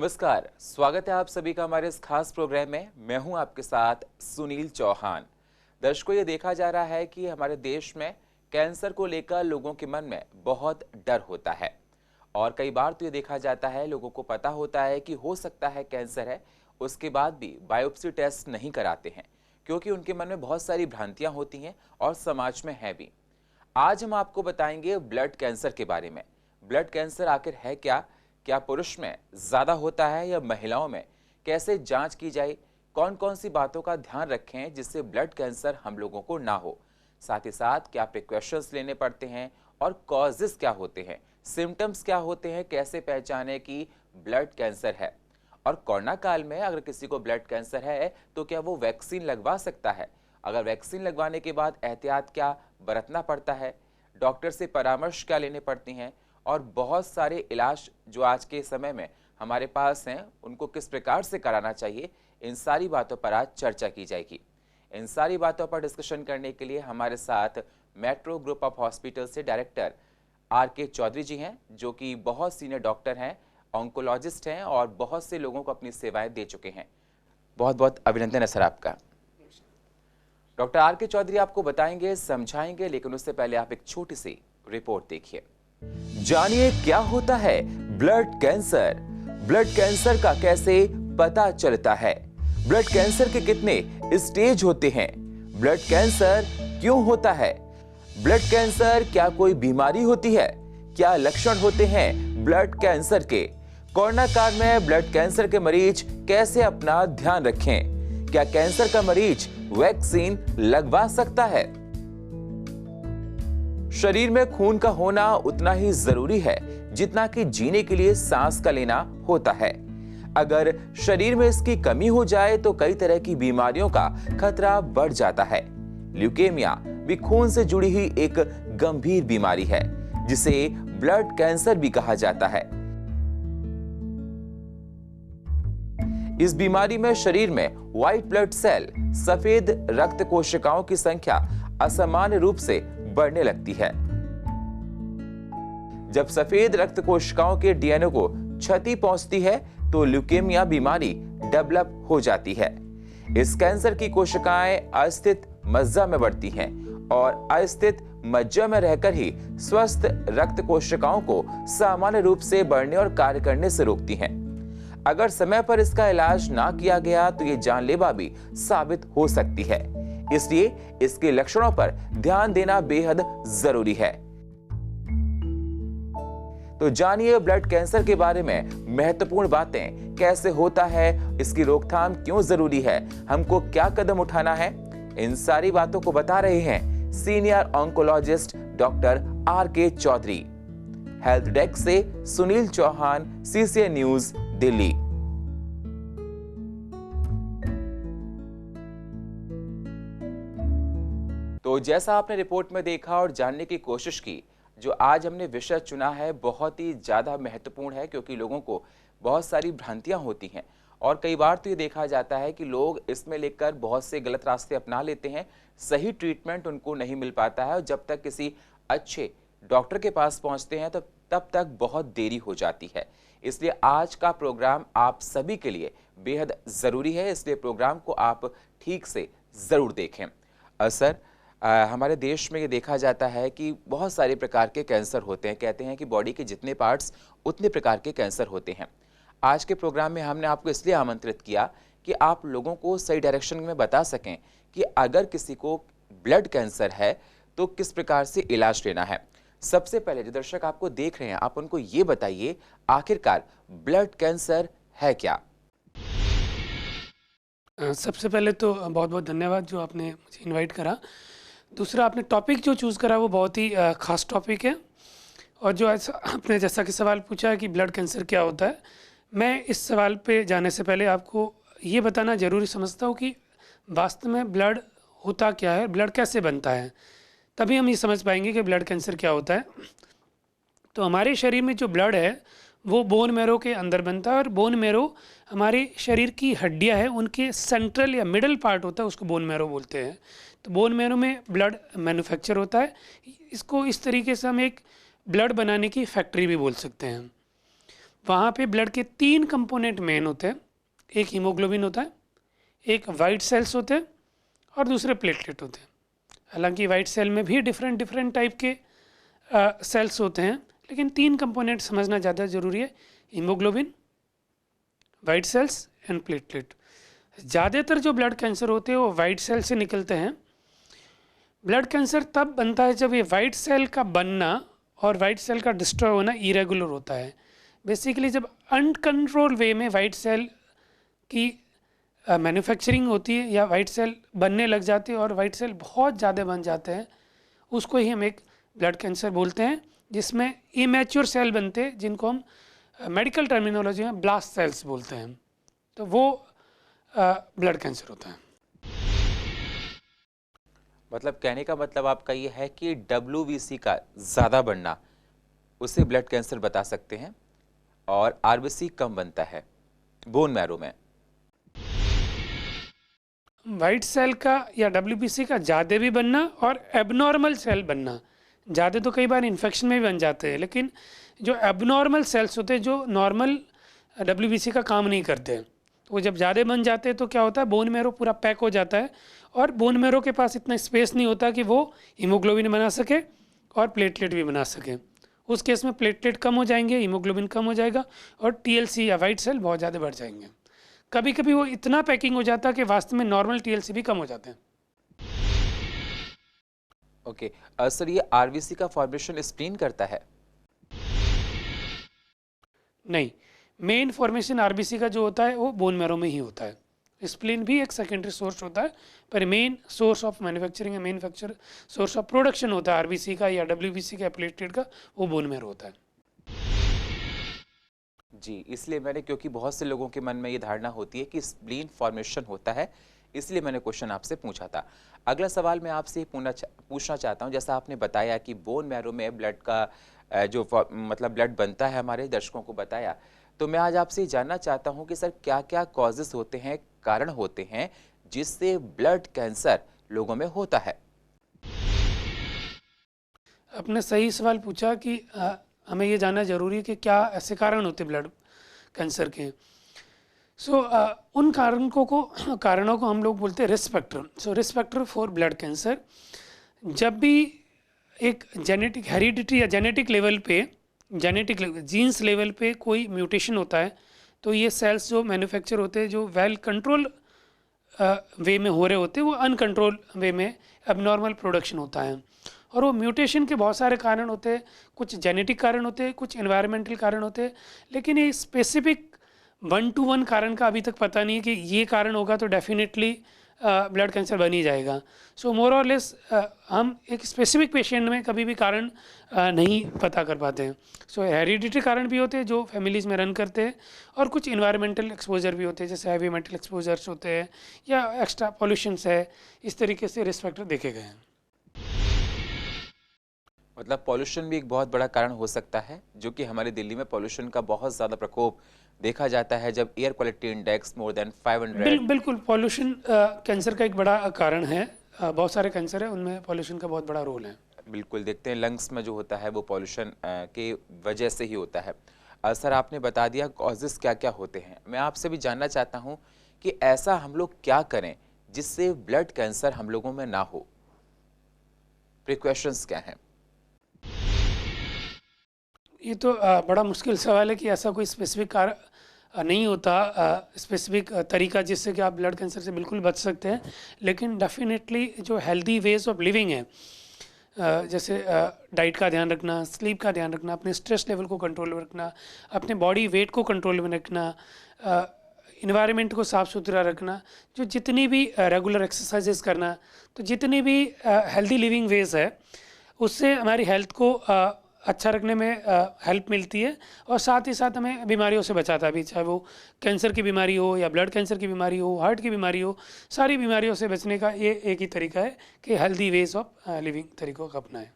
नमस्कार, स्वागत है आप सभी का हमारे इस खास प्रोग्राम में। मैं हूं आपके साथ सुनील चौहान। दर्शकों, ये देखा जा रहा है कि हमारे देश में कैंसर को लेकर लोगों के मन में बहुत डर होता है और कई बार तो ये देखा जाता है, लोगों को पता होता है कि हो सकता है कैंसर है, उसके बाद भी बायोप्सी टेस्ट नहीं कराते हैं क्योंकि उनके मन में बहुत सारी भ्रांतियां होती हैं और समाज में है भी। आज हम आपको बताएंगे ब्लड कैंसर के बारे में। ब्लड कैंसर आखिर है क्या, क्या पुरुष में ज़्यादा होता है या महिलाओं में, कैसे जांच की जाए, कौन कौन सी बातों का ध्यान रखें जिससे ब्लड कैंसर हम लोगों को ना हो, साथ ही साथ क्या प्रिकॉशंस लेने पड़ते हैं और कॉजेस क्या होते हैं, सिम्टम्स क्या होते हैं, कैसे पहचाने कि ब्लड कैंसर है, और कोरोना काल में अगर किसी को ब्लड कैंसर है तो क्या वो वैक्सीन लगवा सकता है, अगर वैक्सीन लगवाने के बाद एहतियात क्या बरतना पड़ता है, डॉक्टर से परामर्श क्या लेने पड़ती हैं, और बहुत सारे इलाज जो आज के समय में हमारे पास हैं उनको किस प्रकार से कराना चाहिए, इन सारी बातों पर आज चर्चा की जाएगी। इन सारी बातों पर डिस्कशन करने के लिए हमारे साथ मेट्रो ग्रुप ऑफ हॉस्पिटल से डायरेक्टर आर.के. चौधरी जी हैं, जो कि बहुत सीनियर डॉक्टर हैं, ऑन्कोलॉजिस्ट हैं और बहुत से लोगों को अपनी सेवाएं दे चुके हैं। बहुत बहुत अभिनंदन है सर आपका। Doctor RK. चौधरी आपको बताएंगे, समझाएंगे, लेकिन उससे पहले आप एक छोटी सी रिपोर्ट देखिए। जानिए क्या होता है ब्लड कैंसर, ब्लड कैंसर का कैसे पता चलता है, ब्लड कैंसर के कितने स्टेज होते हैं, ब्लड कैंसर क्यों होता है, ब्लड कैंसर क्या कोई बीमारी होती है, क्या लक्षण होते हैं ब्लड कैंसर के, कोरोना काल में ब्लड कैंसर के मरीज कैसे अपना ध्यान रखें, क्या कैंसर का मरीज वैक्सीन लगवा सकता है। शरीर में खून का होना उतना ही जरूरी है जितना कि जीने के लिए सांस का लेना होता है। अगर शरीर में इसकी कमी हो जाए तो कई तरह की बीमारियों का खतरा बढ़ जाता है। ल्यूकेमिया भी खून से जुड़ी हुई एक गंभीर बीमारी है जिसे ब्लड कैंसर भी कहा जाता है। इस बीमारी में शरीर में व्हाइट ब्लड सेल, सफेद रक्त कोशिकाओं की संख्या असामान्य रूप से बढ़ने लगती है। जब सफेद रक्त कोशिकाओं के डीएनए को क्षति पहुंचती है तो ल्यूकेमिया बीमारी डेवलप हो जाती है। इस कैंसर की कोशिकाएं अस्थित मज्जा में बढ़ती हैं और अस्थित मज्जा में रहकर ही स्वस्थ रक्त कोशिकाओं को सामान्य रूप से बढ़ने और कार्य करने से रोकती हैं। अगर समय पर इसका इलाज ना किया गया तो ये जानलेवा भी साबित हो सकती है, इसलिए इसके लक्षणों पर ध्यान देना बेहद जरूरी है। तो जानिए ब्लड कैंसर के बारे में महत्वपूर्ण बातें, कैसे होता है, इसकी रोकथाम क्यों जरूरी है, हमको क्या कदम उठाना है। इन सारी बातों को बता रहे हैं senior oncologist doctor RK. Chaudhary. Health desk से सुनील चौहान, CCN न्यूज, दिल्ली। तो जैसा आपने रिपोर्ट में देखा और जानने की कोशिश की, जो आज हमने विषय चुना है बहुत ही ज़्यादा महत्वपूर्ण है क्योंकि लोगों को बहुत सारी भ्रांतियां होती हैं और कई बार तो ये देखा जाता है कि लोग इसमें लेकर बहुत से गलत रास्ते अपना लेते हैं, सही ट्रीटमेंट उनको नहीं मिल पाता है और जब तक किसी अच्छे डॉक्टर के पास पहुंचते हैं तो तब तक बहुत देरी हो जाती है। इसलिए आज का प्रोग्राम आप सभी के लिए बेहद ज़रूरी है, इसलिए प्रोग्राम को आप ठीक से ज़रूर देखें। सर, हमारे देश में ये देखा जाता है कि बहुत सारे प्रकार के कैंसर होते हैं। कहते हैं कि बॉडी के जितने पार्ट्स उतने प्रकार के कैंसर होते हैं। आज के प्रोग्राम में हमने आपको इसलिए आमंत्रित किया कि आप लोगों को सही डायरेक्शन में बता सकें कि अगर किसी को ब्लड कैंसर है तो किस प्रकार से इलाज लेना है। सबसे पहले जो दर्शक आपको देख रहे हैं, आप उनको ये बताइए आखिरकार ब्लड कैंसर है क्या। सबसे पहले तो बहुत बहुत धन्यवाद जो आपने मुझे इनवाइट करा। दूसरा, आपने टॉपिक जो चूज़ करा वो बहुत ही ख़ास टॉपिक है और जो आपने जैसा कि सवाल पूछा है कि ब्लड कैंसर क्या होता है, मैं इस सवाल पे जाने से पहले आपको ये बताना ज़रूरी समझता हूँ कि वास्तव में ब्लड होता क्या है, ब्लड कैसे बनता है, तभी हम ये समझ पाएंगे कि ब्लड कैंसर क्या होता है। तो हमारे शरीर में जो ब्लड है वो बोन मैरो के अंदर बनता है और बोन मैरो हमारे शरीर की हड्डियां हैं, उनके सेंट्रल या मिडल पार्ट होता है, उसको बोन मैरो बोलते हैं। तो बोन मैरो में ब्लड मैन्युफैक्चर होता है। इसको इस तरीके से हम एक ब्लड बनाने की फैक्ट्री भी बोल सकते हैं। वहाँ पे ब्लड के 3 कंपोनेंट मेन होते हैं। एक हीमोग्लोबिन होता है, एक वाइट सेल्स होते हैं और दूसरे प्लेटलेट होते हैं। हालांकि वाइट सेल में भी डिफरेंट डिफरेंट टाइप के सेल्स होते हैं, लेकिन 3 कंपोनेंट समझना ज़्यादा ज़रूरी है, haemoglobin, white cells and platelet. ज़्यादातर जो ब्लड कैंसर होते हैं वो वाइट सेल से निकलते हैं। ब्लड कैंसर तब बनता है जब ये वाइट सेल का बनना और वाइट सेल का डिस्ट्रॉय होना इरेगुलर होता है। बेसिकली जब अनकंट्रोल वे में वाइट सेल की मैन्युफैक्चरिंग होती है या वाइट सेल बनने लग जाते हैं और वाइट सेल बहुत ज़्यादा बन जाते हैं, उसको ही हम एक ब्लड कैंसर बोलते हैं, जिसमें इमैच्योर सेल बनते हैं जिनको हम मेडिकल टर्मिनोलॉजी में ब्लास्ट सेल्स बोलते हैं। तो वो ब्लड कैंसर होता है। मतलब कहने का मतलब आपका ये है कि WBC का ज़्यादा बढ़ना उसे ब्लड कैंसर बता सकते हैं और RBC कम बनता है बोन मैरो में। वाइट सेल का या WBC का ज़्यादा भी बनना और एबनॉर्मल सेल बनना, ज़्यादा तो कई बार इन्फेक्शन में भी बन जाते हैं, लेकिन जो एबनॉर्मल सेल्स होते हैं जो नॉर्मल WBC का काम नहीं करते, तो वो जब ज़्यादा बन जाते हैं तो क्या होता है, बोन मैरो पूरा पैक हो जाता है और बोन मैरो के पास इतना स्पेस नहीं होता कि वो हीमोग्लोबिन बना सके और प्लेटलेट भी बना सके। उस केस में प्लेटलेट कम हो जाएंगे, हीमोग्लोबिन कम हो जाएगा और TLC या वाइट सेल बहुत ज़्यादा बढ़ जाएंगे। कभी कभी वो इतना पैकिंग हो जाता है कि वास्तव में नॉर्मल TLC भी कम हो जाते हैं। ओके सर, ये RBC का फॉर्मेशन स्प्लीन करता है? नहीं, मेन फॉर्मेशन RBC का जो होता है वो बोन मैरो में ही होता है। स्प्लीन भी एक सेकेंडरी सोर्स होता है, पर मेन सोर्स ऑफ मैन्युफैक्चरिंग या मेन सोर्स ऑफ प्रोडक्शन होता है RBC का या WBC का प्लेटलेट का, वो बोन मैरो होता है। जी, इसलिए मैंने, क्योंकि बहुत से लोगों के मन में ये धारणा होती है कि स्प्लीन फॉर्मेशन होता है, इसलिए मैंने क्वेश्चन आपसे पूछा था। अगला सवाल मैं आपसे पूछना चाहता हूँ, जैसा आपने बताया कि बोन मैरो में ब्लड का मतलब ब्लड बनता है, हमारे दर्शकों को बताया, तो मैं आज आपसे जानना चाहता हूँ कि सर क्या क्या कॉजेस होते हैं, कारण होते हैं जिससे ब्लड कैंसर लोगों में होता है? आपने सही सवाल पूछा कि हमें ये जानना जरूरी है कि क्या ऐसे कारण होते ब्लड कैंसर के। उन कारणों को हम लोग बोलते हैं risk factor. Risk factor for blood cancer, जब भी एक जेनेटिक हेरिडिटी या जेनेटिक लेवल पे, जीन्स लेवल पे कोई म्यूटेशन होता है, तो ये सेल्स जो मैन्युफैक्चर होते हैं जो वेल कंट्रोल वे में हो रहे होते हैं, वो अनकंट्रोल वे में एबनॉर्मल प्रोडक्शन होता है। और वो म्यूटेशन के बहुत सारे कारण होते हैं, कुछ जेनेटिक कारण होते हैं, कुछ एनवायरमेंटल कारण होते हैं, लेकिन ये स्पेसिफिक 1-to-1 कारण का अभी तक पता नहीं है कि ये कारण होगा तो डेफिनेटली ब्लड कैंसर बन ही जाएगा। मोर और लेस हम एक स्पेसिफिक पेशेंट में कभी भी कारण नहीं पता कर पाते हैं। हेरिडिटरी कारण भी होते हैं जो फैमिलीज़ में रन करते हैं, और कुछ इन्वायरमेंटल एक्सपोजर भी होते हैं, जैसे हैवी मेटल एक्सपोजर्स होते हैं या एक्स्ट्रा पॉल्यूशंस है। इस तरीके से रिस्क फैक्टर देखे गए हैं। मतलब पॉल्यूशन भी एक बहुत बड़ा कारण हो सकता है, जो कि हमारे दिल्ली में पॉल्यूशन का बहुत ज़्यादा प्रकोप देखा जाता है, जब air quality index more than 500। बिल्कुल, पॉल्यूशन कैंसर का एक बड़ा कारण है। बहुत सारे कैंसर है, उनमें पॉल्यूशन का बहुत बड़ा रोल है। बिल्कुल, देखते हैं लंग्स में जो होता है वो पॉल्यूशन के वजह से ही होता है। सर, आपने बता दिया कॉजेज़ क्या क्या होते हैं। मैं आपसे भी जानना चाहता हूँ कि ऐसा हम लोग क्या करें जिससे ब्लड कैंसर हम लोगों में ना हो, प्रिकॉशंस क्या हैं? ये तो बड़ा मुश्किल सवाल है कि ऐसा कोई स्पेसिफिक कारण नहीं होता, स्पेसिफिक तरीका जिससे कि आप ब्लड कैंसर से बिल्कुल बच सकते हैं। लेकिन डेफिनेटली जो हेल्दी वेज ऑफ लिविंग है, जैसे डाइट का ध्यान रखना, स्लीप का ध्यान रखना, अपने स्ट्रेस लेवल को कंट्रोल में रखना, अपने बॉडी वेट को कंट्रोल में रखना, इन्वायरमेंट को साफ़ सुथरा रखना, जो जितनी भी रेगुलर एक्सरसाइजेस करना, तो जितनी भी हेल्दी लिविंग वेज है, उससे हमारी हेल्थ को अच्छा रखने में हेल्प मिलती है, और साथ ही साथ हमें बीमारियों से बचाता भी, चाहे वो कैंसर की बीमारी हो या ब्लड कैंसर की बीमारी हो, हार्ट की बीमारी हो। सारी बीमारियों से बचने का ये एक ही तरीका है कि हेल्दी वेज ऑफ लिविंग तरीकों को अपनाएं।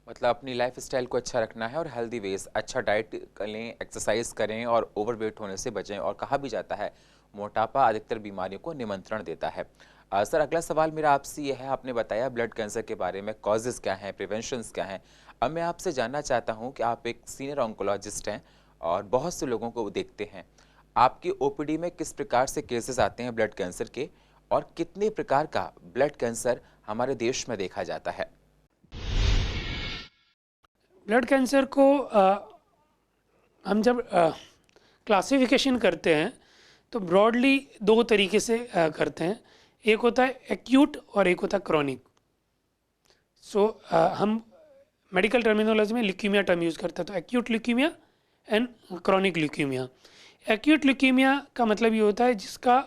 मतलब अपनी लाइफ स्टाइल को अच्छा रखना है और हेल्दी वेज, अच्छा डाइट लें, एक्सरसाइज करें और ओवरवेट होने से बचें। और कहा भी जाता है मोटापा अधिकतर बीमारियों को निमंत्रण देता है। सर, अगला सवाल मेरा आपसे ये है, आपने बताया ब्लड कैंसर के बारे में, कॉजेज़ क्या हैं, प्रिवेंशंस क्या हैं। अब मैं आपसे जानना चाहता हूं कि आप एक सीनियर ऑन्कोलॉजिस्ट हैं और बहुत से लोगों को देखते हैं। आपकी ओपीडी में किस प्रकार से केसेस आते हैं ब्लड कैंसर के, और कितने प्रकार का ब्लड कैंसर हमारे देश में देखा जाता है? ब्लड कैंसर को हम जब क्लासिफिकेशन करते हैं तो ब्रॉडली दो तरीके से करते हैं। एक होता है एक्यूट और एक होता है क्रॉनिक। हम मेडिकल टर्मिनोलॉजी में ल्यूकीमिया टर्म यूज़ करते हैं, तो acute leukaemia and chronic leukaemia. Acute leukaemia का मतलब ये होता है जिसका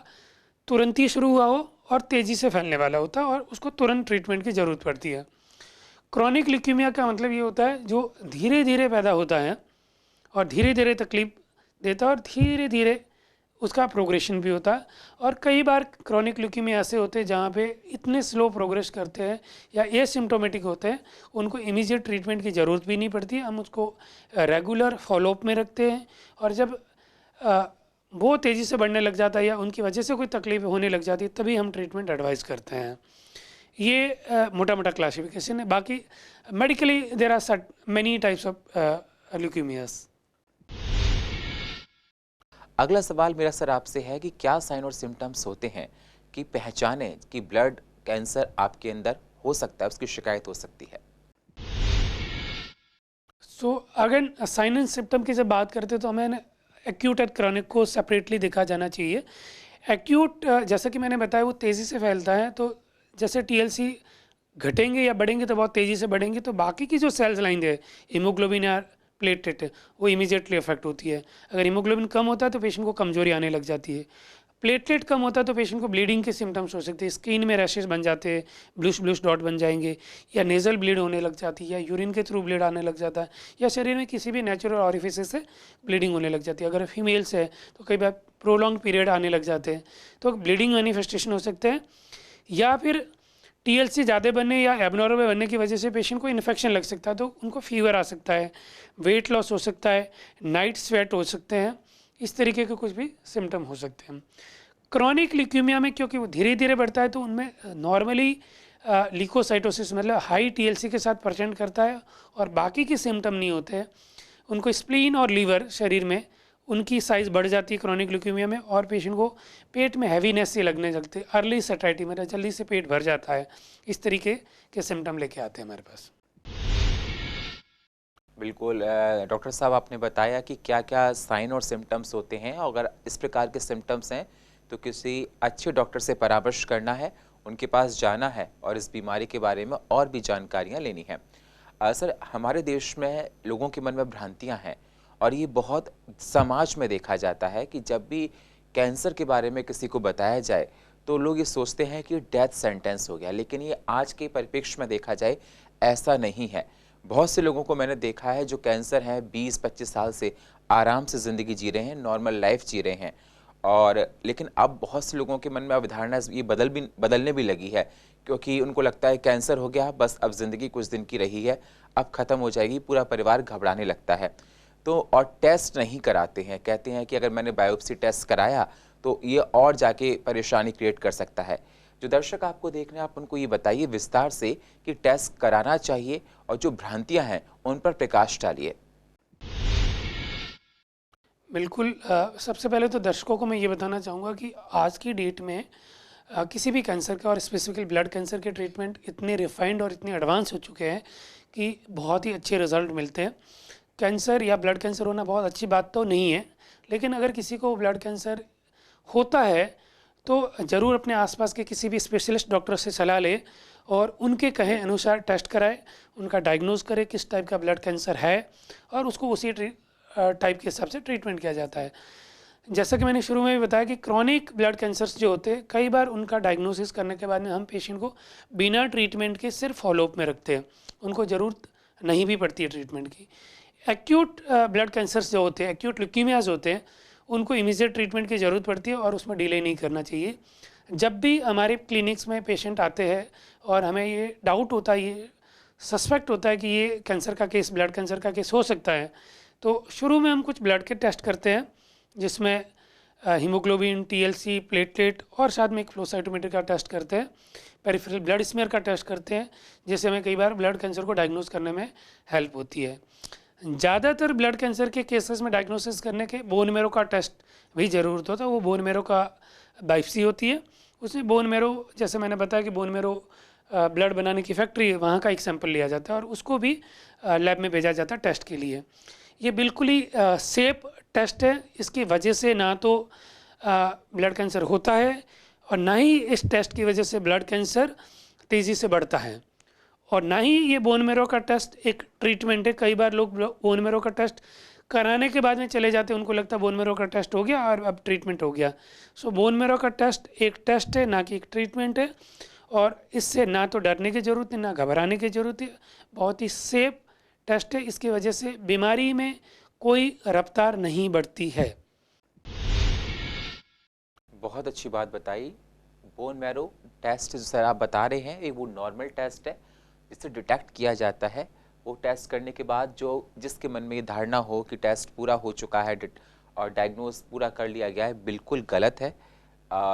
तुरंत ही शुरू हुआ हो और तेज़ी से फैलने वाला होता है और उसको तुरंत ट्रीटमेंट की ज़रूरत पड़ती है। क्रॉनिक ल्यूकीमिया का मतलब ये होता है जो धीरे धीरे पैदा होता है और धीरे धीरे तकलीफ देता है और धीरे धीरे उसका प्रोग्रेशन भी होता है। और कई बार क्रॉनिक ल्यूकीमिया ऐसे होते हैं जहाँ पे इतने स्लो प्रोग्रेस करते हैं या एसिम्प्टोमेटिक होते हैं, उनको इमीडिएट ट्रीटमेंट की ज़रूरत भी नहीं पड़ती। हम उसको रेगुलर फॉलोअप में रखते हैं और जब बहुत तेज़ी से बढ़ने लग जाता है या उनकी वजह से कोई तकलीफ होने लग जाती है तभी हम ट्रीटमेंट एडवाइस करते हैं। ये मोटा मोटा क्लासिफिकेशन है। बाकी medically there are many types of leukemias. अगला सवाल मेरा सर आपसे है कि क्या साइन और सिम्टम्स होते हैं कि पहचाने कि ब्लड कैंसर आपके अंदर हो सकता है, उसकी शिकायत हो सकती है? अगर साइन एंड सिम्टम की जब बात करते हैं तो हमें एक्यूट और क्रॉनिक को सेपरेटली देखा जाना चाहिए। एक्यूट जैसा कि मैंने बताया वो तेज़ी से फैलता है, तो जैसे टीएलसी घटेंगे या बढ़ेंगे तो बहुत तेज़ी से बढ़ेंगे, तो बाकी की जो सेल्स लाइन है हीमोग्लोबिन या प्लेटलेट वो इमीडिएटली अफेक्ट होती है। अगर हीमोग्लोबिन कम होता है तो पेशेंट को कमजोरी आने लग जाती है। प्लेटलेट कम होता है तो पेशेंट को ब्लीडिंग के सिम्टम्स हो सकते हैं, स्किन में रैशेस बन जाते हैं, ब्लूश ब्लूश डॉट बन जाएंगे, या नेज़ल ब्लीड होने लग जाती है, या यूरिन के थ्रू ब्लीड आने लग जाता है, या शरीर में किसी भी नेचुरल ऑरिफिस से ब्लीडिंग होने लग जाती है। अगर फीमेल्स है तो कई बार प्रोलॉन्ग पीरियड आने लग जाते हैं, तो ब्लीडिंग मैनिफेस्टेशन हो सकते हैं। या फिर टीएलसी ज़्यादा बनने या एबनॉर्मल बनने की वजह से पेशेंट को इन्फेक्शन लग सकता है, तो उनको फीवर आ सकता है, वेट लॉस हो सकता है, नाइट स्वेट हो सकते हैं, इस तरीके के कुछ भी सिम्टम हो सकते हैं। क्रॉनिक ल्यूकीमिया में क्योंकि वो धीरे धीरे बढ़ता है तो उनमें नॉर्मली ल्यूकोसाइटोसिस मतलब हाई टीएलसी के साथ प्रेजेंट करता है और बाकी के सिम्टम नहीं होते हैं। उनको स्प्लीन और लीवर शरीर में उनकी साइज़ बढ़ जाती है क्रॉनिक ल्यूकीमिया में, और पेशेंट को पेट में हैवीनेस से लगने लगते हैं, अर्ली सैटिस्फैक्शन मतलब जल्दी से पेट भर जाता है। इस तरीके के सिम्टम लेके आते हैं हमारे पास। बिल्कुल डॉक्टर साहब, आपने बताया कि क्या क्या साइन और सिम्टम्स होते हैं। अगर इस प्रकार के सिम्टम्स हैं तो किसी अच्छे डॉक्टर से परामर्श करना है, उनके पास जाना है और इस बीमारी के बारे में और भी जानकारियाँ लेनी है। सर, हमारे देश में लोगों के मन में भ्रांतियाँ हैं और ये बहुत समाज में देखा जाता है कि जब भी कैंसर के बारे में किसी को बताया जाए तो लोग ये सोचते हैं कि डेथ सेंटेंस हो गया, लेकिन ये आज के परिप्रेक्ष्य में देखा जाए ऐसा नहीं है। बहुत से लोगों को मैंने देखा है जो कैंसर है 20-25 साल से आराम से ज़िंदगी जी रहे हैं, नॉर्मल लाइफ जी रहे हैं। और लेकिन अब बहुत से लोगों के मन में अवधारणा ये बदलने भी लगी है, क्योंकि उनको लगता है कैंसर हो गया, बस अब ज़िंदगी कुछ दिन की रही है, अब ख़त्म हो जाएगी। पूरा परिवार घबराने लगता है तो और टेस्ट नहीं कराते हैं। कहते हैं कि अगर मैंने बायोप्सी टेस्ट कराया तो ये और जाके परेशानी क्रिएट कर सकता है। जो दर्शक आपको देख रहे हैं, आप उनको ये बताइए विस्तार से कि टेस्ट कराना चाहिए और जो भ्रांतियां हैं उन पर प्रकाश डालिए। बिल्कुल। सबसे पहले तो दर्शकों को मैं ये बताना चाहूँगा कि आज की डेट में किसी भी कैंसर का और स्पेसिफिकली ब्लड कैंसर के ट्रीटमेंट इतने रिफाइंड और इतने एडवांस हो चुके हैं कि बहुत ही अच्छे रिजल्ट मिलते हैं। कैंसर या ब्लड कैंसर होना बहुत अच्छी बात तो नहीं है, लेकिन अगर किसी को ब्लड कैंसर होता है तो ज़रूर अपने आसपास के किसी भी स्पेशलिस्ट डॉक्टर से सलाह ले और उनके कहे अनुसार टेस्ट कराए, उनका डायग्नोज करे किस टाइप का ब्लड कैंसर है और उसको उसी टाइप के हिसाब से ट्रीटमेंट किया जाता है। जैसा कि मैंने शुरू में भी बताया कि क्रॉनिक ब्लड कैंसर्स जो होते हैं कई बार उनका डायग्नोसिस करने के बाद में हम पेशेंट को बिना ट्रीटमेंट के सिर्फ फॉलोअप में रखते हैं, उनको ज़रूरत नहीं भी पड़ती है ट्रीटमेंट की। एक्यूट ब्लड कैंसर्स जो होते हैं, एक्यूट ल्यूकीमियाज होते हैं, उनको इमीडिएट ट्रीटमेंट की ज़रूरत पड़ती है और उसमें डिले नहीं करना चाहिए। जब भी हमारे क्लिनिक्स में पेशेंट आते हैं और हमें ये डाउट होता है, ये सस्पेक्ट होता है कि ये कैंसर का केस, ब्लड कैंसर का केस हो सकता है, तो शुरू में हम कुछ ब्लड के टेस्ट करते हैं जिसमें हीमोग्लोबिन, टीएलसी, प्लेटलेट और साथ में एक फ्लो साइटोमीटर का टेस्ट करते हैं, पेरिफेरल ब्लड स्मीयर का टेस्ट करते हैं, जिससे हमें कई बार ब्लड कैंसर को डायग्नोस करने में हेल्प होती है। ज़्यादातर ब्लड कैंसर के केसेस में डायग्नोसिस करने के बोन मेरो का टेस्ट भी ज़रूरत होता है। वो बोन मेरो का बायोप्सी होती है, उसमें बोन मेरो, जैसे मैंने बताया कि बोन मेरो ब्लड बनाने की फैक्ट्री है, वहाँ का एक सैंपल लिया जाता है और उसको भी लैब में भेजा जाता है टेस्ट के लिए। ये बिल्कुल ही सेफ टेस्ट है, इसकी वजह से ना तो ब्लड कैंसर होता है और ना ही इस टेस्ट की वजह से ब्लड कैंसर तेज़ी से बढ़ता है, और ना ही ये बोन मेरो का टेस्ट एक ट्रीटमेंट है। कई बार लोग बोन मेरो का टेस्ट कराने के बाद में चले जाते हैं, उनको लगता है बोन मेरो का टेस्ट हो गया और अब ट्रीटमेंट हो गया। सो बोन मेरो का टेस्ट एक टेस्ट है, ना कि एक ट्रीटमेंट है, और इससे ना तो डरने की ज़रूरत है ना घबराने की ज़रूरत है। बहुत ही सेफ टेस्ट है, इसकी वजह से बीमारी में कोई रफ्तार नहीं बढ़ती है। बहुत अच्छी बात बताई। बोन मैरो टेस्ट जो सर आप बता रहे हैं, एक वो नॉर्मल टेस्ट है, इससे डिटेक्ट किया जाता है। वो टेस्ट करने के बाद जो जिसके मन में ये धारणा हो कि टेस्ट पूरा हो चुका है और डायग्नोस पूरा कर लिया गया है, बिल्कुल गलत है।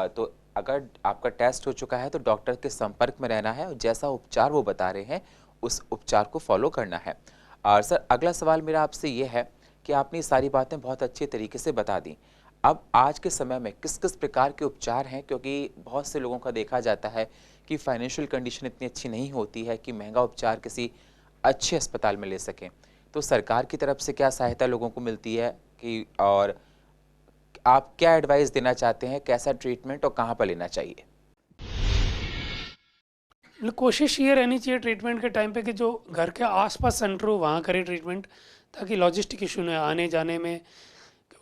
तो अगर आपका टेस्ट हो चुका है तो डॉक्टर के संपर्क में रहना है और जैसा उपचार वो बता रहे हैं उस उपचार को फॉलो करना है। और सर अगला सवाल मेरा आपसे ये है कि आपने ये सारी बातें बहुत अच्छे तरीके से बता दी। अब आज के समय में किस किस प्रकार के उपचार हैं, क्योंकि बहुत से लोगों का देखा जाता है कि फाइनेंशियल कंडीशन इतनी अच्छी नहीं होती है कि महंगा उपचार किसी अच्छे अस्पताल में ले सकें। तो सरकार की तरफ से क्या सहायता लोगों को मिलती है कि, और आप क्या एडवाइस देना चाहते हैं, कैसा ट्रीटमेंट और कहाँ पर लेना चाहिए? कोशिश ये रहनी चाहिए ट्रीटमेंट के टाइम पे कि जो घर के आसपास सेंटर हो वहाँ करें ट्रीटमेंट, ताकि लॉजिस्टिक इशू न आने जाने में।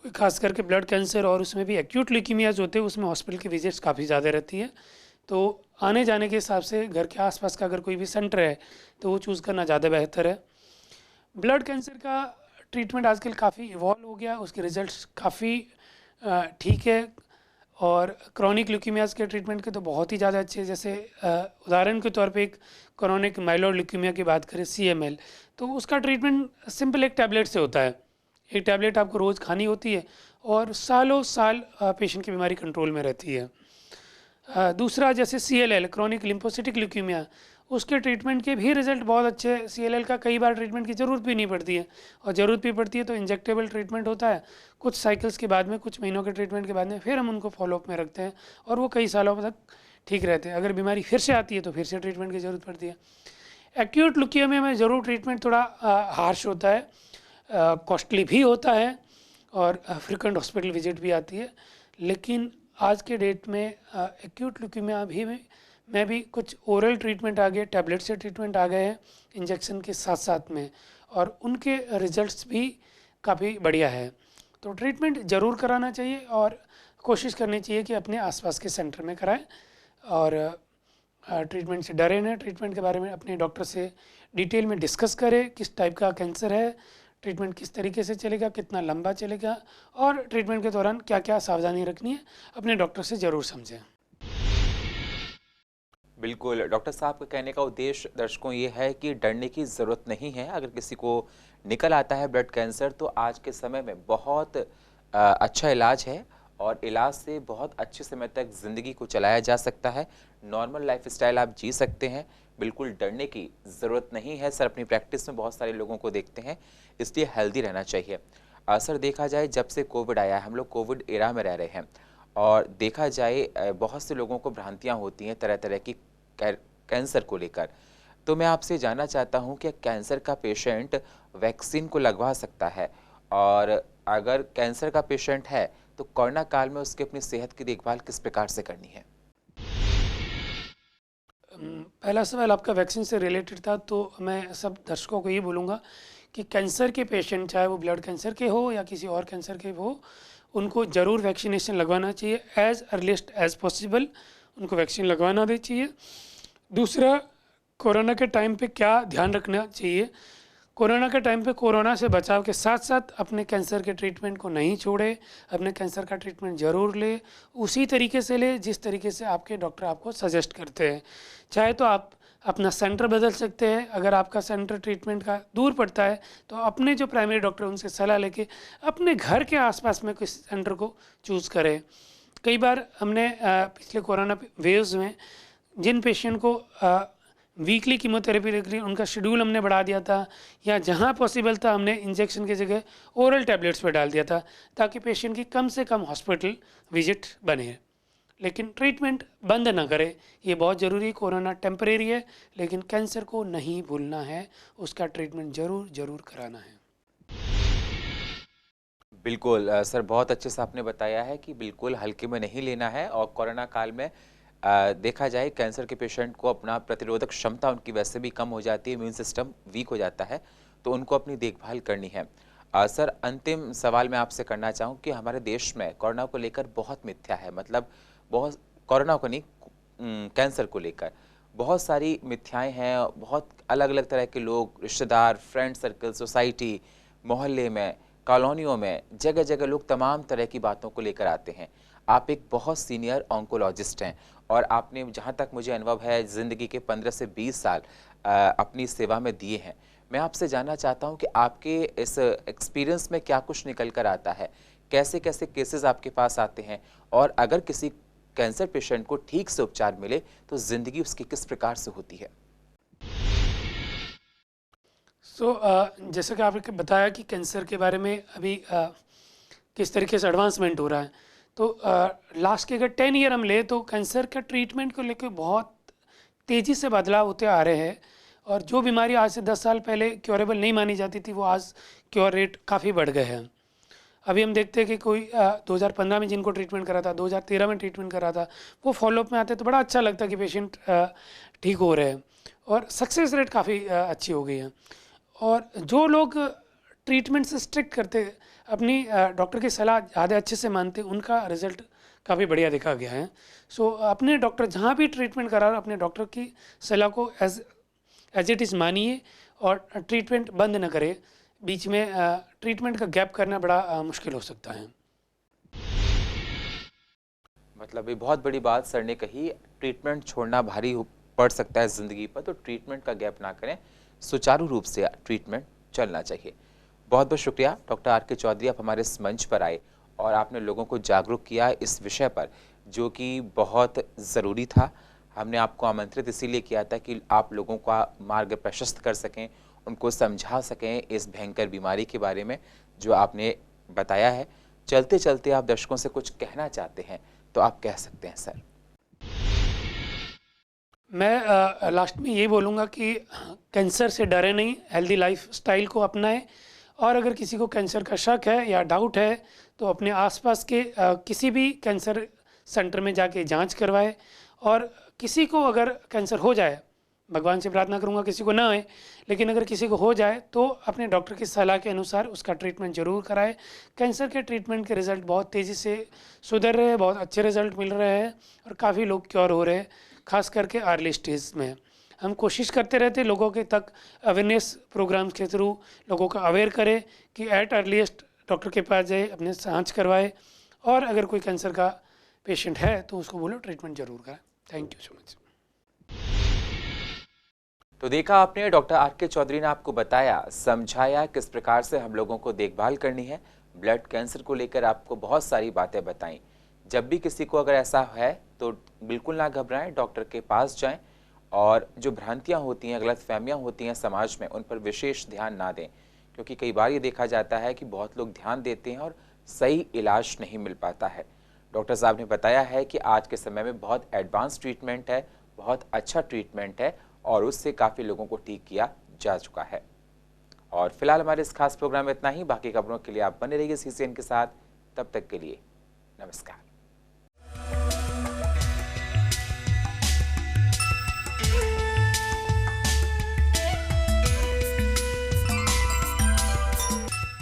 खास करके ब्लड कैंसर और उसमें भी एक्यूट ल्यूकीमियाज होते हैं, उसमें हॉस्पिटल की विजिट्स काफ़ी ज़्यादा रहती है। तो आने जाने के हिसाब से घर के आसपास का अगर कोई भी सेंटर है तो वो चूज़ करना ज़्यादा बेहतर है। ब्लड कैंसर का ट्रीटमेंट आजकल काफ़ी इवॉल्व हो गया, उसके रिजल्ट्स काफ़ी ठीक है, और क्रॉनिक ल्यूकीमियाज के ट्रीटमेंट के तो बहुत ही ज़्यादा अच्छे हैं। जैसे उदाहरण के तौर पे एक क्रॉनिक माइलॉइड ल्यूकीमिया की बात करें, CML, तो उसका ट्रीटमेंट सिंपल एक टैबलेट से होता है। एक टैबलेट आपको रोज़ खानी होती है और सालों साल पेशेंट की बीमारी कंट्रोल में रहती है। दूसरा जैसे CLL, क्रॉनिक लिम्फोसिटिक ल्यूकीमिया, उसके ट्रीटमेंट के भी रिजल्ट बहुत अच्छे हैं। CLL का कई बार ट्रीटमेंट की ज़रूरत भी नहीं पड़ती है, और ज़रूरत भी पड़ती है तो इंजेक्टेबल ट्रीटमेंट होता है। कुछ साइकिल्स के बाद में, कुछ महीनों के ट्रीटमेंट के बाद में फिर हम उनको फॉलोअप में रखते हैं और वो कई सालों तक ठीक रहते हैं। अगर बीमारी फिर से आती है तो फिर से ट्रीटमेंट की ज़रूरत पड़ती है। एक्यूट ल्यूकीमिया में ज़रूर ट्रीटमेंट थोड़ा हार्श होता है, कॉस्टली भी होता है और फ्रिक्वेंट हॉस्पिटल विजिट भी आती है। लेकिन आज के डेट में एक्यूट ल्यूकीमिया भी में भी कुछ ओरल ट्रीटमेंट आ गए, टैबलेट से ट्रीटमेंट आ गए हैं इंजेक्शन के साथ साथ में, और उनके रिजल्ट्स भी काफ़ी बढ़िया है। तो ट्रीटमेंट ज़रूर कराना चाहिए और कोशिश करनी चाहिए कि अपने आसपास के सेंटर में कराएं, और ट्रीटमेंट से डरे ना। ट्रीटमेंट के बारे में अपने डॉक्टर से डिटेल में डिस्कस करें, किस टाइप का कैंसर है, ट्रीटमेंट किस तरीके से चलेगा, कितना लंबा चलेगा, और ट्रीटमेंट के दौरान क्या क्या सावधानी रखनी है, अपने डॉक्टर से ज़रूर समझें। बिल्कुल, डॉक्टर साहब का कहने का उद्देश्य दर्शकों ये है कि डरने की ज़रूरत नहीं है। अगर किसी को निकल आता है ब्लड कैंसर तो आज के समय में बहुत अच्छा इलाज है और इलाज से बहुत अच्छे समय तक ज़िंदगी को चलाया जा सकता है। नॉर्मल लाइफस्टाइल आप जी सकते हैं, बिल्कुल डरने की ज़रूरत नहीं है। सर अपनी प्रैक्टिस में बहुत सारे लोगों को देखते हैं, इसलिए हेल्दी रहना चाहिए। सर देखा जाए जब से कोविड आया है, हम लोग कोविड एरा में रह रहे हैं, और देखा जाए बहुत से लोगों को भ्रांतियाँ होती हैं तरह तरह की कैंसर को लेकर। तो मैं आपसे जानना चाहता हूं कि कैंसर का पेशेंट वैक्सीन को लगवा सकता है, और अगर कैंसर का पेशेंट है तो कोरोना काल में उसकी अपनी सेहत की देखभाल किस प्रकार से करनी है? पहला सवाल आपका वैक्सीन से रिलेटेड था, तो मैं सब दर्शकों को ये बोलूँगा कि कैंसर के पेशेंट, चाहे वो ब्लड कैंसर के हो या किसी और कैंसर के हो, उनको ज़रूर वैक्सीनेशन लगवाना चाहिए। एज़ अर्लीस्ट एज़ पॉसिबल उनको वैक्सीन लगवाना भी चाहिए। दूसरा, कोरोना के टाइम पे क्या ध्यान रखना चाहिए? कोरोना के टाइम पे कोरोना से बचाव के साथ साथ अपने कैंसर के ट्रीटमेंट को नहीं छोड़े, अपने कैंसर का ट्रीटमेंट ज़रूर ले, उसी तरीके से ले जिस तरीके से आपके डॉक्टर आपको सजेस्ट करते हैं। चाहे तो आप अपना सेंटर बदल सकते हैं। अगर आपका सेंटर ट्रीटमेंट का दूर पड़ता है तो अपने जो प्राइमरी डॉक्टर उनसे सलाह लेके अपने घर के आसपास में किसी सेंटर को चूज़ करें। कई बार हमने पिछले कोरोना वेव्स में जिन पेशेंट को वीकली कीमोथेरेपी लग रही उनका शेड्यूल हमने बढ़ा दिया था, या जहाँ पॉसिबल था हमने इंजेक्शन की जगह ओरल टैबलेट्स पे डाल दिया था, ताकि पेशेंट की कम से कम हॉस्पिटल विजिट बने। लेकिन ट्रीटमेंट बंद ना करें, ये बहुत ज़रूरी है। कोरोना टेम्परेरी है, लेकिन कैंसर को नहीं भूलना है, उसका ट्रीटमेंट ज़रूर कराना है। बिल्कुल सर, बहुत अच्छे से आपने बताया है कि बिल्कुल हल्के में नहीं लेना है। और कोरोना काल में देखा जाए कैंसर के पेशेंट को अपना प्रतिरोधक क्षमता उनकी वैसे भी कम हो जाती है, इम्यून सिस्टम वीक हो जाता है, तो उनको अपनी देखभाल करनी है। सर, अंतिम सवाल मैं आपसे करना चाहूँ कि हमारे देश में कोरोना को लेकर बहुत मिथ्या है, मतलब बहुत, कोरोना को नहीं, कैंसर को लेकर बहुत सारी मिथ्याएं हैं। बहुत अलग अलग तरह के लोग, रिश्तेदार, फ्रेंड सर्कल, सोसाइटी, मोहल्ले में, कॉलोनियों में, जगह जगह लोग तमाम तरह की बातों को लेकर आते हैं। आप एक बहुत सीनियर ऑन्कोलॉजिस्ट हैं और आपने, जहाँ तक मुझे अनुभव है, ज़िंदगी के 15 से 20 साल अपनी सेवा में दिए हैं। मैं आपसे जानना चाहता हूँ कि आपके इस एक्सपीरियंस में क्या कुछ निकल कर आता है, कैसे कैसे केसेस आपके पास आते हैं, और अगर किसी कैंसर पेशेंट को ठीक से उपचार मिले तो ज़िंदगी उसकी किस प्रकार से होती है? जैसा कि आपने बताया कि कैंसर के बारे में अभी किस तरीके से एडवांसमेंट हो रहा है, तो लास्ट के अगर 10 ईयर हम ले तो कैंसर का ट्रीटमेंट को लेकर बहुत तेज़ी से बदलाव होते आ रहे हैं। और जो बीमारी आज से 10 साल पहले क्योरेबल नहीं मानी जाती थी, वो आज क्योर रेट काफ़ी बढ़ गए हैं। अभी हम देखते हैं कि कोई 2015 में जिनको ट्रीटमेंट करा था, 2013 में ट्रीटमेंट करा था, वो फॉलोअप में आते तो बड़ा अच्छा लगता कि पेशेंट ठीक हो रहे हैं, और सक्सेस रेट काफ़ी अच्छी हो गई है। और जो लोग ट्रीटमेंट से स्ट्रिक्ट करते, अपनी डॉक्टर की सलाह ज़्यादा अच्छे से मानते, उनका रिजल्ट काफ़ी बढ़िया देखा गया है। अपने डॉक्टर जहाँ भी ट्रीटमेंट करा रहे, अपने डॉक्टर की सलाह को एज इट इज़ मानिए और ट्रीटमेंट बंद न करें। बीच में ट्रीटमेंट का गैप करना बड़ा मुश्किल हो सकता है। मतलब ये बहुत बड़ी बात सर ने कही, ट्रीटमेंट छोड़ना भारी पड़ सकता है ज़िंदगी पर, तो ट्रीटमेंट का गैप ना करें, सुचारू रूप से ट्रीटमेंट चलना चाहिए। बहुत बहुत शुक्रिया डॉक्टर आर के चौधरी, आप हमारे इस मंच पर आए और आपने लोगों को जागरूक किया इस विषय पर, जो कि बहुत ज़रूरी था। हमने आपको आमंत्रित इसीलिए किया था कि आप लोगों का मार्ग प्रशस्त कर सकें, उनको समझा सकें इस भयंकर बीमारी के बारे में जो आपने बताया है। चलते चलते आप दर्शकों से कुछ कहना चाहते हैं तो आप कह सकते हैं सर। मैं लास्ट में ये बोलूँगा कि कैंसर से डरे नहीं, हेल्दी लाइफ स्टाइल को अपनाएं। और अगर किसी को कैंसर का शक है या डाउट है तो अपने आसपास के किसी भी कैंसर सेंटर में जाके जांच करवाए। और किसी को अगर कैंसर हो जाए, भगवान से प्रार्थना करूंगा किसी को ना आए, लेकिन अगर किसी को हो जाए तो अपने डॉक्टर की सलाह के अनुसार उसका ट्रीटमेंट ज़रूर कराए। कैंसर के ट्रीटमेंट के रिज़ल्ट बहुत तेज़ी से सुधर रहे हैं, बहुत अच्छे रिज़ल्ट मिल रहे हैं और काफ़ी लोग क्योर हो रहे हैं, खास करके अर्ली स्टेज में। हम कोशिश करते रहते लोगों के तक अवेयरनेस प्रोग्राम्स के थ्रू लोगों को अवेयर करें कि एट अर्लीस्ट डॉक्टर के पास जाए, अपने जांच करवाए, और अगर कोई कैंसर का पेशेंट है तो उसको बोलो ट्रीटमेंट ज़रूर कराए। Thank you so much. तो देखा आपने, डॉक्टर आर के चौधरी ने आपको बताया, समझाया किस प्रकार से हम लोगों को देखभाल करनी है। ब्लड कैंसर को लेकर आपको बहुत सारी बातें बताई। जब भी किसी को अगर ऐसा है तो बिल्कुल ना घबराएं, डॉक्टर के पास जाएं और जो भ्रांतियां होती हैं, गलतफहमियां होती हैं समाज में, उन पर विशेष ध्यान ना दें, क्योंकि कई बार ये देखा जाता है कि बहुत लोग ध्यान देते हैं और सही इलाज नहीं मिल पाता है। डॉक्टर साहब ने बताया है कि आज के समय में बहुत एडवांस ट्रीटमेंट है, बहुत अच्छा ट्रीटमेंट है और उससे काफ़ी लोगों को ठीक किया जा चुका है। और फिलहाल हमारे इस खास प्रोग्राम में इतना ही। बाकी खबरों के लिए आप बने रहिए CCN के साथ। तब तक के लिए नमस्कार।